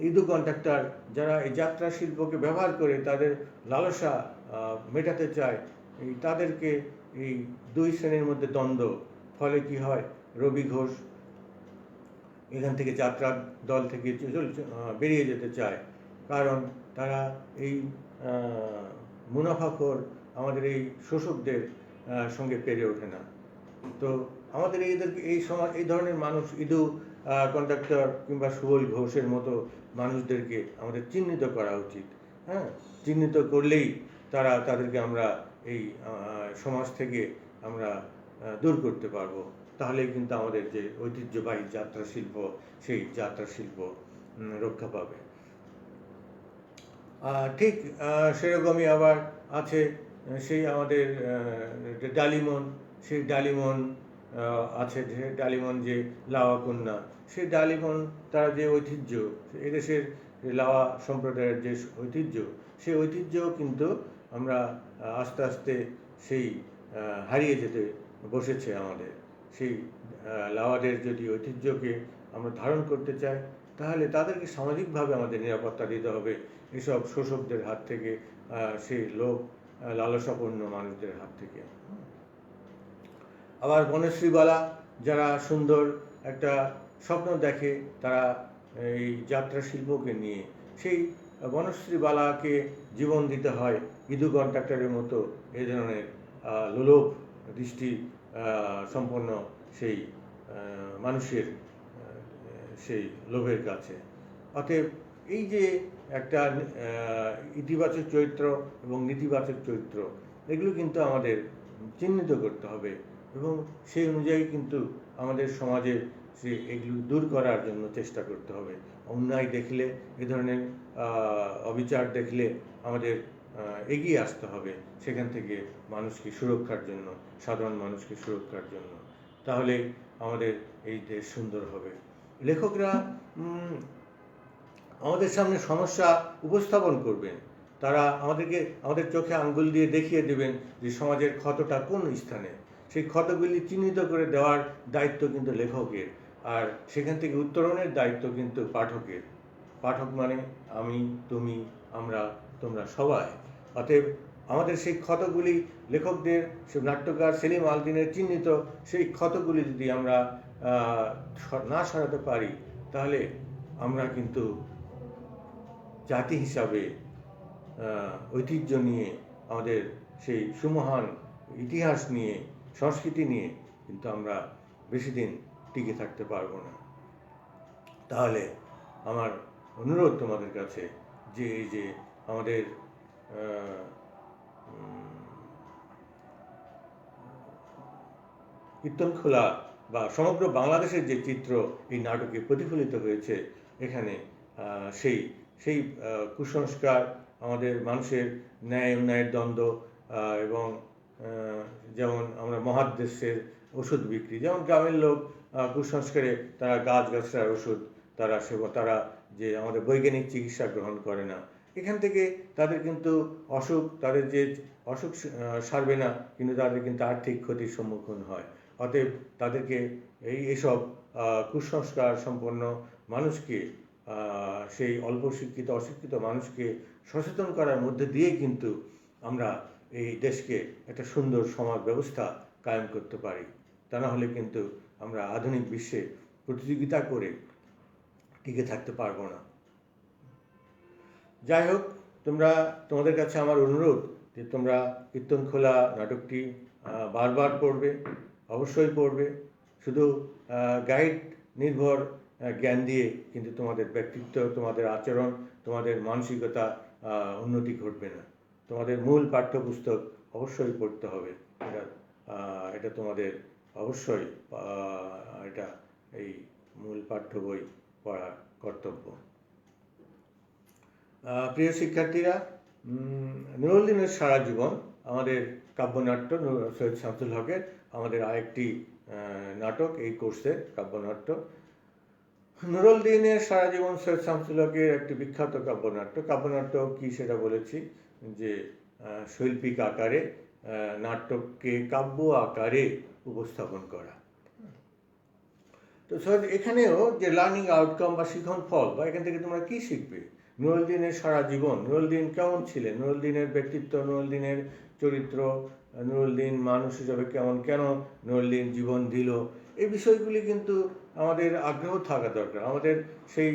ইদু কন্ট্রাক্টর যারা এই যাত্রা শিল্পকে ব্যবহার করে তাদের লালসা মেটাতে চায়, তাদেরকে এই দুই শ্রেণীর মধ্যে দ্বন্দ্ব। ফলে কি হয়, রবি ঘোষ এখান থেকে যাত্রা দল থেকে বেরিয়ে যেতে চায়, কারণ তারা এই মুনাফাখোর আমাদের এই শোষকদের সঙ্গে পেরে ওঠে না। তো আমাদের এই ধরনের মানুষ, ইদু কন্ডাক্টর কিংবা সুবল ঘোষের মতো মানুষদেরকে আমাদের চিহ্নিত করা উচিত। চিহ্নিত করলেই তাদেরকে আমরা এই সমাজ থেকে আমরা দূর করতে পারবো। তাহলেই কিন্তু আমাদের যে ঐতিহ্যবাহী যাত্রা শিল্প, সেই যাত্রা শিল্প রক্ষা পাবে। ঠিক সেরকমই আবার আছে সেই আমাদের ডালিমন, সেই ডালিমন আছে, ডালিমন যে লাওয়া কন্যা, সেই ডালিমন তার যে ঐতিহ্য, এদেশের লাওয়া সম্প্রদায়ের যে ঐতিহ্য, সেই ঐতিহ্য কিন্তু আমরা আস্তে আস্তে সেই হারিয়ে যেতে বসেছে আমাদের। সেই লাওয়াদের যদি ঐতিহ্যকে আমরা ধারণ করতে চাই, তাহলে তাদেরকে সামাজিকভাবে আমাদের নিরাপত্তা দিতে হবে এসব শোষকদের হাত থেকে, সেই লোক লালসাপূর্ণ মানুষদের হাত থেকে। আবার বনশ্রীবালা যারা সুন্দর একটা স্বপ্ন দেখে, তারা এই যাত্রা শিল্পকে নিয়ে, সেই বনশ্রীবালাকে জীবন দিতে হয় ইদু কন্ট্রাক্টরের মতো এই ধরনের লোলুপ দৃষ্টি সম্পন্ন সেই মানুষের সেই লোভের কাছে। অতএব এই যে একটা ইতিবাচক চরিত্র এবং নেতিবাচক চরিত্র, এগুলো কিন্তু আমাদের চিহ্নিত করতে হবে এবং সেই অনুযায়ী কিন্তু আমাদের সমাজে এগুলো দূর করার জন্য চেষ্টা করতে হবে। অন্যায় দেখলে, এ ধরনের অবিচার দেখলে আমাদের এগিয়ে আসতে হবে সেখান থেকে মানুষকে সুরক্ষার জন্য, সাধারণ মানুষকে সুরক্ষার জন্য। তাহলে আমাদের এই দেশ সুন্দর হবে। লেখকরা আমাদের সামনে সমস্যা উপস্থাপন করবেন, তারা আমাদের চোখে আঙ্গুল দিয়ে দেখিয়ে দেবেন যে সমাজের ক্ষতটা কোন স্থানে। সেই ক্ষতগুলি চিহ্নিত করে দেওয়ার দায়িত্ব কিন্তু লেখকের, আর সেখান থেকে উত্তরণের দায়িত্ব কিন্তু পাঠকের। পাঠক মানে আমি, তুমি, আমরা, তোমরা সবাই। অতএব আমাদের সেই ক্ষতগুলি, লেখকদের, সে নাট্যকার সেলিম আল দীনের চিহ্নিত সেই ক্ষতগুলি যদি আমরা না সরাতে পারি, তাহলে আমরা কিন্তু জাতি হিসাবে ঐতিহ্য নিয়ে, আমাদের সেই সুমহান ইতিহাস নিয়ে, সংস্কৃতি নিয়ে কিন্তু আমরা বেশি দিন টিকে থাকতে পারবো না। তাহলে আমার অনুরোধ তোমাদের কাছে যে এই যে আমাদের কীর্তনখোলা বা সমগ্র বাংলাদেশের যে চিত্র এই নাটকে প্রতিফলিত হয়েছে, এখানে সেই কুসংস্কার, আমাদের মানুষের ন্যায় অন্যায়ের দ্বন্দ্ব, এবং যেমন আমরা মহাদেশের ওষুধ বিক্রি, যেমন গ্রামের লোক কুসংস্কারে তারা গাছগাছড়ার ওষুধ তারা যে আমাদের বৈজ্ঞানিক চিকিৎসা গ্রহণ করে না, এখান থেকে তাদের কিন্তু তাদের যে অসুখ সারবে না, কিন্তু তাদের কিন্তু আর্থিক ক্ষতির সম্মুখীন হয়। অতএব তাদেরকে এইসব কুসংস্কার সম্পন্ন মানুষকে, সেই অল্প শিক্ষিত অশিক্ষিত মানুষকে সচেতন করার মধ্যে দিয়ে কিন্তু আমরা এই দেশকে একটা সুন্দর সমাজ ব্যবস্থা কায়েম করতে পারি। তা না হলে কিন্তু আমরা আধুনিক বিশ্বে প্রতিযোগিতা করে টিকে থাকতে পারবো না। যাই হোক, তোমাদের কাছে আমার অনুরোধ যে তোমরা কীর্তনখোলা নাটকটি বারবার পড়বে, অবশ্যই পড়বে। শুধু গাইড নির্ভর জ্ঞান দিয়ে কিন্তু তোমাদের ব্যক্তিত্ব, তোমাদের আচরণ, তোমাদের মানসিকতা উন্নতি ঘটবে না। তোমাদের মূল পাঠ্যপুস্তক অবশ্যই পড়তে হবে। এটা তোমাদের অবশ্যই এটা এই মূল পাঠ্য বই পড়ার কর্তব্য। প্রিয় শিক্ষার্থীরা, নুরুল দীনের সারা জীবন আমাদের কাব্যনাট্য সৈয়দ শামসুল হকের আমাদের আরেকটি নাটক এই কোর্সের কাব্যনাট্য। নুরুল দিনের সারা জীবন সৈয়দ শামসুল হকের একটি বিখ্যাত কাব্যনাট্য কি সেটা বলেছি, যে শৈল্পিক আকারে নাটককে কাব্য আকারে উপস্থাপন করা। তো এখানেও যে লার্নিং আউটকাম বা শিখন ফল বা এখান থেকে তোমরা কি শিখবে, নুরুল দিনের সারা জীবন, নুরুল দিন কেমন ছিলেন, নুরুল দিনের ব্যক্তিত্ব, নুরুল দিনের চরিত্র, নুরুল দিন মানুষ হিসাবে কেমন, কেন নুরুল দিন জীবন দিল, এই বিষয়গুলি কিন্তু আমাদের আগ্রহ থাকা দরকার। আমাদের সেই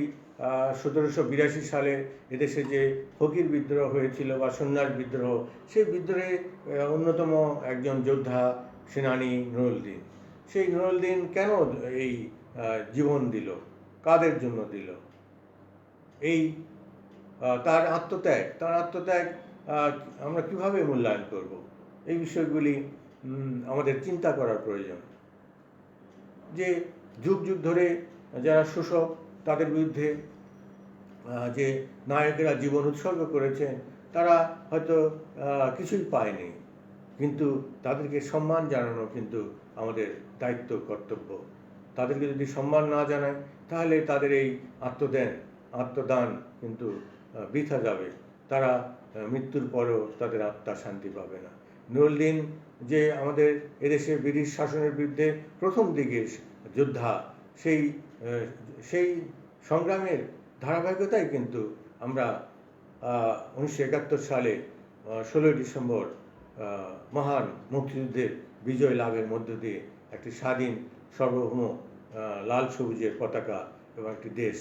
1782 সালে এদেশে যে ফকির বিদ্রোহ হয়েছিল বা সন্ন্যাস বিদ্রোহ, সেই বিদ্রোহে অন্যতম একজন যোদ্ধা সেনানী নুরুল দিন। সেই নুরুল দিন কেন এই জীবন দিল, কাদের জন্য দিল, এই তার আত্মত্যাগ আমরা কিভাবে মূল্যায়ন করব, এই বিষয়গুলি আমাদের চিন্তা করার প্রয়োজন। যে যুগ যুগ ধরে যারা শোষক তাদের বিরুদ্ধে যে নায়কেরা জীবন উৎসর্গ করেছেন, তারা হয়তো কিছুই পায়নি, কিন্তু তাদেরকে সম্মান জানানো কিন্তু আমাদের দায়িত্ব, কর্তব্য। তাদেরকে যদি সম্মান না জানায় তাহলে তাদের এই আত্মদান কিন্তু বৃথা যাবে, তারা মৃত্যুর পরেও তাদের আত্মা শান্তি পাবে না। নুরুল দিন যে আমাদের এদেশে ব্রিটিশ শাসনের বিরুদ্ধে প্রথম দিকের যোদ্ধা, সেই সংগ্রামের ধারাবাহিকতাই কিন্তু আমরা 1971 সালে 16 ডিসেম্বর মহান মুক্তিযুদ্ধের বিজয় লাভের মধ্য দিয়ে একটি স্বাধীন সার্বভৌম লাল সবুজের পতাকা এবং একটি দেশ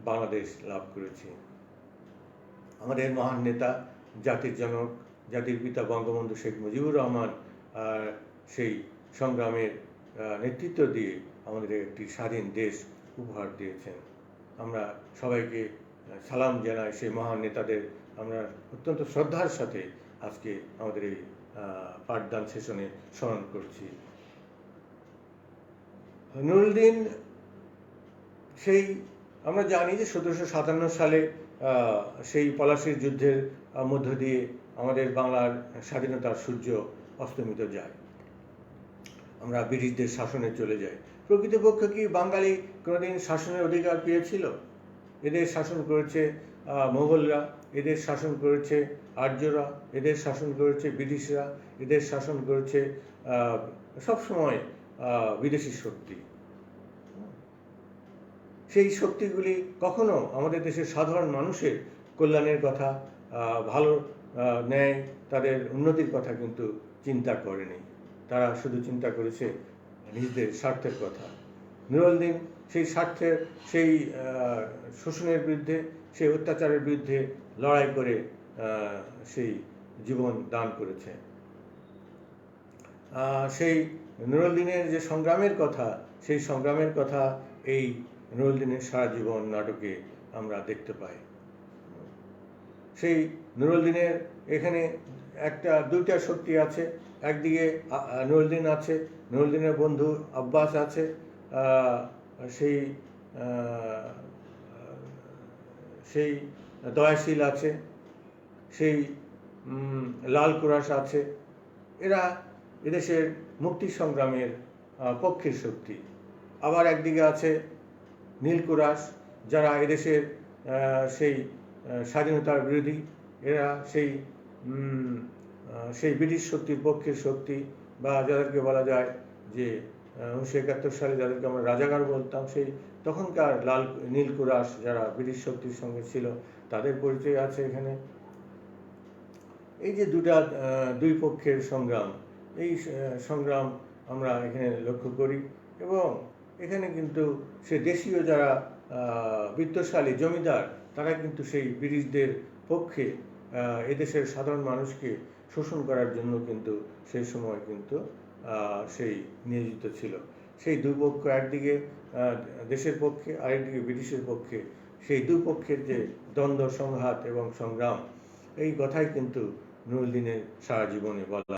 বাংলাদেশ লাভ করেছে। আমাদের মহান নেতা, জাতির জনক, জাতির পিতা বঙ্গবন্ধু শেখ মুজিবুর রহমান সেই সংগ্রামের নেতৃত্ব দিয়ে আমাদের একটি স্বাধীন দেশ উপহার দিয়েছেন। আমরা সবাইকে সালাম জানাই, সেই মহান নেতাদের আমরা অত্যন্ত শ্রদ্ধার সাথে আজকে আমাদের এই পাঠদান সেশনে স্মরণ করছি। নুরুল দিন সেই আমরা জানি যে 1757 সালে সেই পলাশীর যুদ্ধের মধ্য দিয়ে আমাদের বাংলার স্বাধীনতার সূর্য অস্তমিত যায়, আমরা ব্রিটিশদের শাসনে চলে যাই। প্রকৃতপক্ষে কি বাঙালি কোনোদিন শাসনের অধিকার পেয়েছিল? এদের শাসন করেছে মোগলরা, এদের শাসন করেছে আর্যরা, এদের শাসন করেছে ব্রিটিশরা, এদের শাসন করেছে সবসময় বিদেশি শক্তি। সেই শক্তিগুলি কখনো আমাদের দেশের সাধারণ মানুষের কল্যাণের কথা, ভালো ন্যায়, তাদের উন্নতির কথা কিন্তু চিন্তা করেনি। তারা শুধু চিন্তা করেছে নিজেদের স্বার্থের কথা। নুরুল দিন সেই স্বার্থের, সেই শোষণের বিরুদ্ধে, সেই অত্যাচারের বিরুদ্ধে লড়াই করে সেই জীবন দান করেছে। সেই নুরুল দিনের যে সংগ্রামের কথা, সেই সংগ্রামের কথা এই নুরুল দিনের সারা জীবন নাটকে আমরা দেখতে পাই। সেই নুরুল দিনের এখানে দুইটা শক্তি আছে। একদিকে নুরুল দিন আছে, নুরুল দিনের বন্ধু আব্বাস আছে, সেই দয়াশীল আছে, সেই লাল কুরাশ আছে। এরা এদেশের মুক্তি সংগ্রামের পক্ষের শক্তি। আবার একদিকে আছে নীল কুরাশ, যারা এদেশের সেই স্বাধীনতার বিরোধী। এরা সেই ব্রিটিশ শক্তির পক্ষের শক্তি, বা যাদেরকে বলা যায় যে 1971 সালে যাদেরকে আমরা রাজাকার বলতাম, সেই তখনকার নীল কুরাশ যারা ব্রিটিশ শক্তির সঙ্গে ছিল, তাদের পরিচয় আছে এখানে। এই যে দুই পক্ষের সংগ্রাম, এই সংগ্রাম আমরা এখানে লক্ষ্য করি। এবং এখানে কিন্তু সে দেশীয় যারা বিত্তশালী জমিদার, তারা কিন্তু সেই ব্রিটিশদের পক্ষে এদেশের সাধারণ মানুষকে শোষণ করার জন্য কিন্তু সেই সময় কিন্তু সেই নিয়োজিত ছিল। সেই দুই পক্ষ, একদিকে দেশের পক্ষে, আরেকদিকে ব্রিটিশের পক্ষে, সেই দুই পক্ষের যে দ্বন্দ্ব, সংঘাত এবং সংগ্রাম, এই কথাই কিন্তু নুরুল দিনের সারা জীবনে বলা।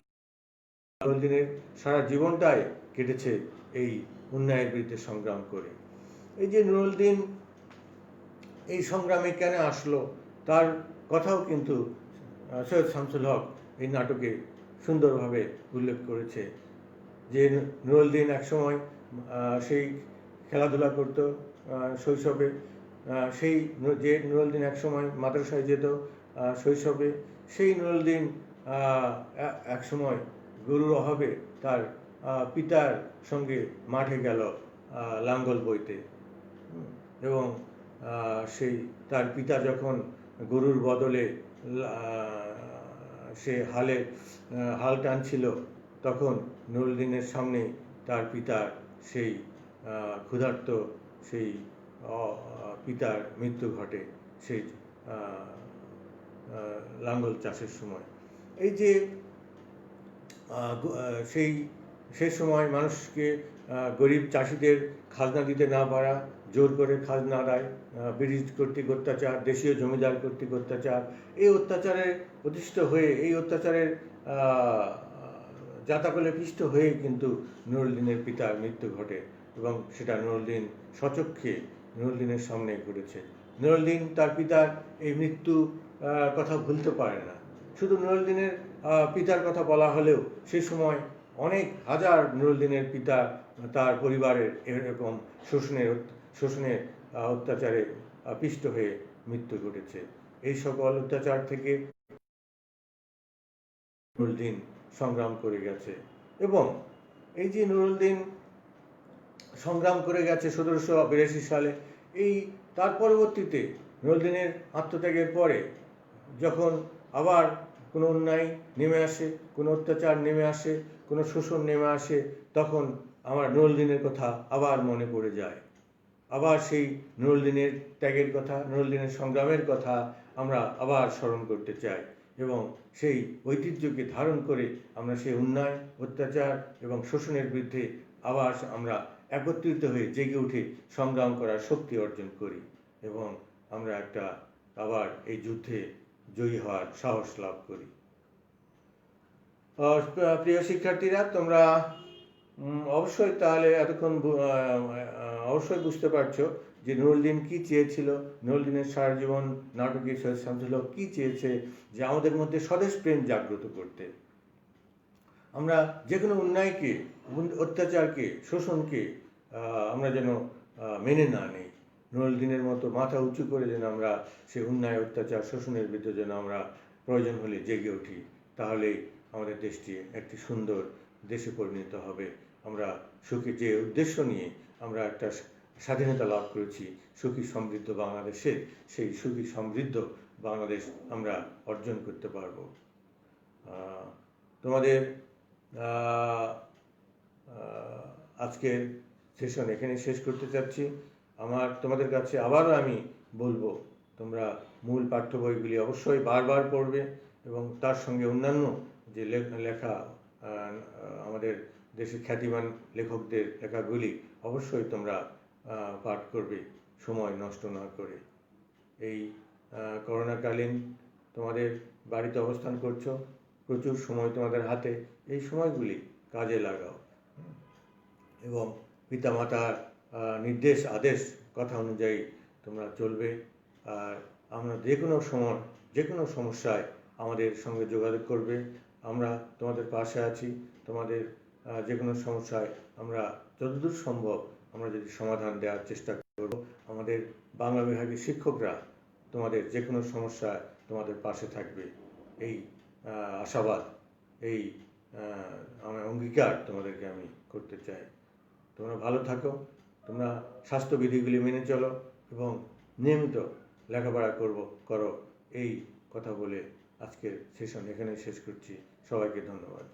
নুরুল দিনের সারা জীবনটাই কেটেছে এই অন্যায়ের বিরুদ্ধে সংগ্রাম করে। এই যে নুরুল দিন এই সংগ্রামে কেন আসলো, তার কথাও কিন্তু সৈয়দ শামসুল হক এই নাটকে সুন্দরভাবে উল্লেখ করেছে যে নুরুলদিন একসময় সেই খেলাধুলা করতো শৈশবে, সেই যে নুরুলদিন একসময় মাদ্রাসায় যেত শৈশবে, সেই নুরুলদিন একসময় গরুর অভাবে তার পিতার সঙ্গে মাঠে গেল লাঙ্গল বইতে, এবং সেই তার পিতা যখন গরুর বদলে সে হাল টানছিল, তখন নুরুলদিনের সামনে তার পিতার সেই ক্ষুধার্ত সেই পিতার মৃত্যু ঘটে সেই লাঙ্গল চাষের সময়। এই যে সেই সময় মানুষকে গরিব চাষিদের খাজনা দিতে না পারা, জোর করে খাজনা আদায়, ব্রিটিশ কর্তৃক অত্যাচার, দেশীয় জমিদার কর্তৃক অত্যাচার, এই অত্যাচারে প্রতিষ্ঠিত হয়ে, এই অত্যাচারের জাতাকলে পিষ্ট হয়ে কিন্তু নুরুলদিনের পিতার মৃত্যু ঘটে, এবং সেটা নুরুলদিন স্বচক্ষে নুরুলদিনের সামনে ঘটেছে। নুরুলদিন তার পিতার এই মৃত্যু কথা ভুলতে পারে না। শুধু নুরুলদিনের পিতার কথা বলা হলেও সেই সময় অনেক হাজার নুরুলদিনের পিতা তার পরিবারের এরকম শোষণের অত্যাচারে পিষ্ট হয়ে মৃত্যু ঘটেছে। এই সকল অত্যাচার থেকে নুরুলদিন সংগ্রাম করে গেছে, এবং এই যে নুরুলদিন সংগ্রাম করে গেছে 1782 সালে, এই তার পরবর্তীতে নুরুলদিনের আত্মত্যাগের পরে যখন আবার কোনো অন্যায় নেমে আসে, কোনো অত্যাচার নেমে আসে, কোনো শোষণ নেমে আসে, তখন আমার নুরুলদিনের কথা আবার মনে পড়ে যায়। আবার সেই নুরুলদিনের ত্যাগের কথা, নুরুলদিনের সংগ্রামের কথা আমরা আবার স্মরণ করতে চাই, এবং সেই ঐতিহ্যকে ধারণ করে আমরা সেই অন্যায়, অত্যাচার এবং শোষণের বিরুদ্ধে আবার আমরা একত্রিত হয়ে জেগে উঠে সংগ্রাম করার শক্তি অর্জন করি, এবং আমরা আবার এই যুদ্ধে জয়ী হওয়ার সাহস লাভ করি। প্রিয় শিক্ষার্থীরা, তোমরা অবশ্যই তাহলে এতক্ষণ অবশ্যই বুঝতে পারছো যে নুরুলদিন কি চেয়েছিল, নুরুলদিনের সারা জীবন নাটকে সৈয়দ শামসুল হক কি চেয়েছে, যে আমাদের মধ্যে স্বদেশ প্রেম জাগ্রত করতে, আমরা যে কোনো অন্যায়কে, অত্যাচারকে, শোষণকে আমরা যেন মেনে না নেই। নুরুলদিনের মতো মাথা উঁচু করে যেন আমরা সে অন্যায়, অত্যাচার, শোষণের বিরুদ্ধে যেন আমরা প্রয়োজন হলে জেগে উঠি, তাহলে আমাদের দেশটি একটি সুন্দর দেশে পরিণত হবে। আমরা সুখী, যে উদ্দেশ্য নিয়ে আমরা একটা স্বাধীনতা লাভ করেছি, সুখী সমৃদ্ধ বাংলাদেশে, সেই সুখী সমৃদ্ধ বাংলাদেশ আমরা অর্জন করতে পারব। তোমাদের আজকের সেশন এখানে শেষ করতে চাচ্ছি। তোমাদের কাছে আবারও আমি বলবো, তোমরা মূল পাঠ্য বইগুলি অবশ্যই বারবার পড়বে, এবং তার সঙ্গে অন্যান্য যে লেখা আমাদের দেশের খ্যাতিমান লেখকদের লেখাগুলি অবশ্যই তোমরা পাঠ করবে, সময় নষ্ট না করে। এই করোনাকালীন তোমাদের বাড়িতে অবস্থান করছো, প্রচুর সময় তোমাদের হাতে, এই সময়গুলি কাজে লাগাও, এবং পিতামাতার নির্দেশ, আদেশ, কথা অনুযায়ী তোমরা চলবে। আর আমরা যে কোনো সমস্যায় আমাদের সঙ্গে যোগাযোগ করবে, আমরা তোমাদের পাশে আছি। তোমাদের যে কোনো সমস্যায় আমরা যতদূর সম্ভব আমরা যদি সমাধান দেওয়ার চেষ্টা করব। আমাদের বাংলা বিভাগের শিক্ষকরা তোমাদের যে কোনো সমস্যায় তোমাদের পাশে থাকবে, এই আশাবাদ, এই আমার অঙ্গীকার তোমাদেরকে আমি করতে চাই। তোমরা ভালো থাকো, তোমরা স্বাস্থ্যবিধিগুলি মেনে চলো, এবং নিয়মিত লেখাপড়া করো, এই কথা বলে আজকের সেশন এখানে শেষ করছি। সবাইকে ধন্যবাদ।